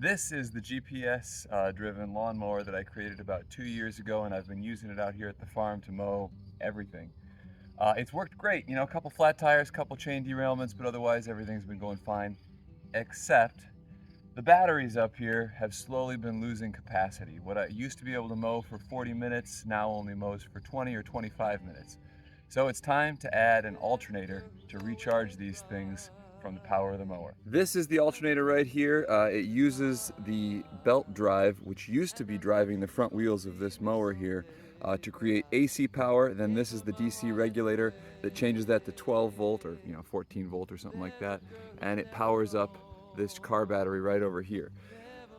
This is the GPS driven lawnmower that I created about 2 years ago, and I've been using it out here at the farm to mow everything. It's worked great, a couple flat tires, couple chain derailments, but otherwise everything's been going fine, except the batteries up here have slowly been losing capacity. What I used to be able to mow for 40 minutes now only mows for 20 or 25 minutes. So it's time to add an alternator to recharge these things from the power of the mower. This is the alternator right here. It uses the belt drive, which used to be driving the front wheels of this mower here, to create AC power. Then this is the DC regulator that changes that to 12 volt or 14 volt or something like that, and it powers up this car battery right over here.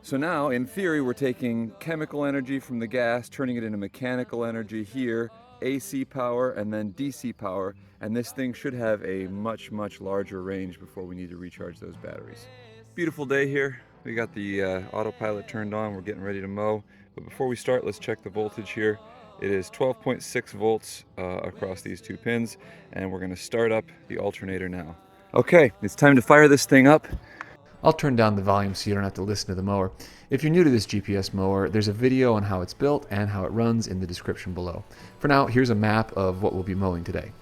So now, in theory, we're taking chemical energy from the gas, turning it into mechanical energy here, AC power, and then DC power, and this thing should have a much, much larger range before we need to recharge those batteries. Beautiful day here. We got the autopilot turned on. We're getting ready to mow. But before we start, let's check the voltage here. It is 12.6 volts across these two pins, and we're going to start up the alternator now. Okay, it's time to fire this thing up. I'll turn down the volume so you don't have to listen to the mower. If you're new to this GPS mower, there's a video on how it's built and how it runs in the description below. For now, here's a map of what we'll be mowing today.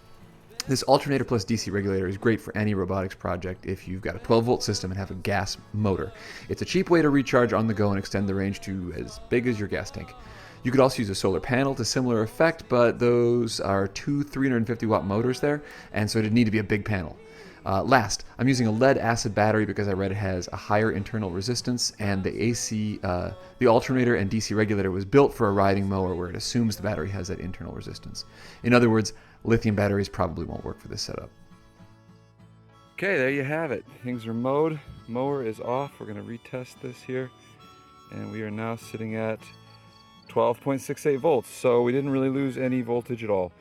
This alternator plus DC regulator is great for any robotics project if you've got a 12-volt system and have a gas motor. It's a cheap way to recharge on the go and extend the range to as big as your gas tank. You could also use a solar panel to similar effect, but those are two 350-watt motors there, and so it'd need to be a big panel. Last, I'm using a lead acid battery because I read it has a higher internal resistance, and the alternator and DC regulator was built for a riding mower where it assumes the battery has that internal resistance. In other words, lithium batteries probably won't work for this setup. Okay, there you have it. Things are mowed. Mower is off. We're going to retest this here, and we are now sitting at 12.68 volts, so we didn't really lose any voltage at all.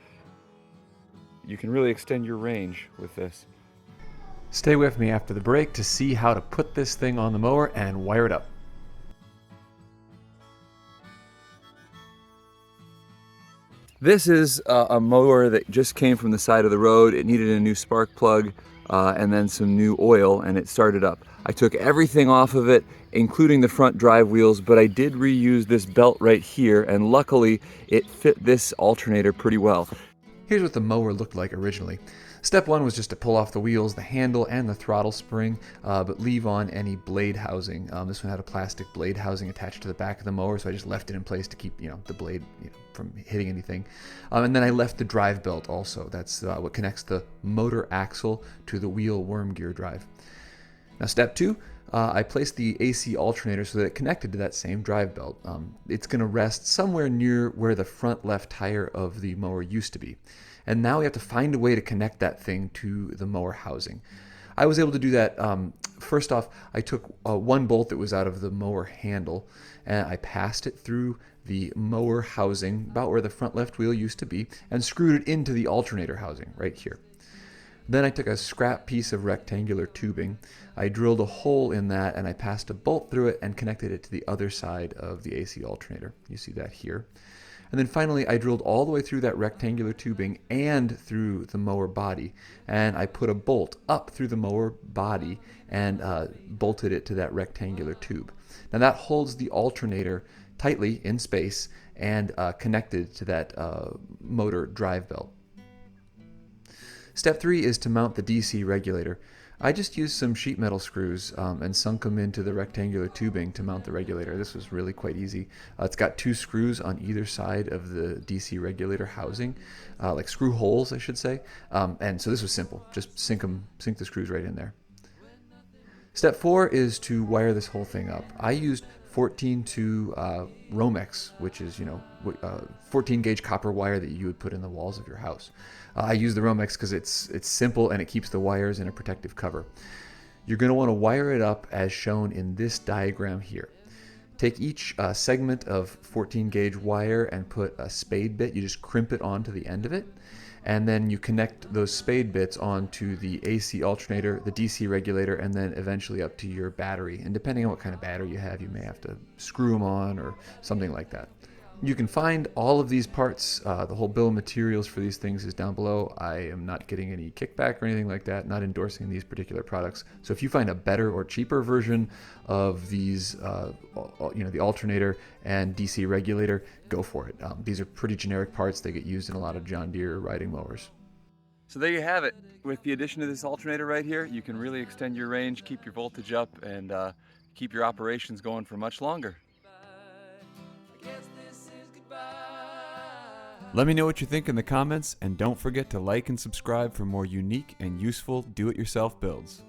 You can really extend your range with this. Stay with me after the break to see how to put this thing on the mower and wire it up. This is a mower that just came from the side of the road. It needed a new spark plug and then some new oil, and it started up. I took everything off of it, including the front drive wheels, but I did reuse this belt right here, and luckily it fit this alternator pretty well. Here's what the mower looked like originally. Step one was just to pull off the wheels, the handle, and the throttle spring, but leave on any blade housing. This one had a plastic blade housing attached to the back of the mower, so I just left it in place to keep the blade from hitting anything. And then I left the drive belt also. That's what connects the motor axle to the wheel worm gear drive. Now step two, I placed the AC alternator so that it connected to that same drive belt. It's going to rest somewhere near where the front left tire of the mower used to be. And now we have to find a way to connect that thing to the mower housing. I was able to do that. First off, I took one bolt that was out of the mower handle and I passed it through the mower housing, about where the front left wheel used to be, and screwed it into the alternator housing right here. Then I took a scrap piece of rectangular tubing, I drilled a hole in that, and I passed a bolt through it and connected it to the other side of the AC alternator. You see that here. And then finally, I drilled all the way through that rectangular tubing and through the mower body. And I put a bolt up through the mower body and bolted it to that rectangular tube. Now that holds the alternator tightly in space and connected to that motor drive belt. Step 3 is to mount the DC regulator. I just used some sheet metal screws and sunk them into the rectangular tubing to mount the regulator. This was really quite easy. It's got 2 screws on either side of the DC regulator housing, like screw holes, I should say. And so this was simple. Just sink the screws right in there. Step 4 is to wire this whole thing up. I used 14-2 Romex, which is 14 gauge copper wire that you would put in the walls of your house. I use the Romex because it's simple and it keeps the wires in a protective cover. You're going to want to wire it up as shown in this diagram here. Take each segment of 14 gauge wire and put a spade bit. You just crimp it onto the end of it, and then you connect those spade bits onto the AC alternator, the DC regulator, and then eventually up to your battery. And depending on what kind of battery you have, you may have to screw them on or something like that. You can find all of these parts, the whole bill of materials for these things is down below. I am not getting any kickback or anything like that, not endorsing these particular products. So if you find a better or cheaper version of these, the alternator and DC regulator, go for it. These are pretty generic parts. They get used in a lot of John Deere riding mowers. So there you have it. With the addition of this alternator right here, you can really extend your range, keep your voltage up, and keep your operations going for much longer. Let me know what you think in the comments, and don't forget to like and subscribe for more unique and useful do-it-yourself builds.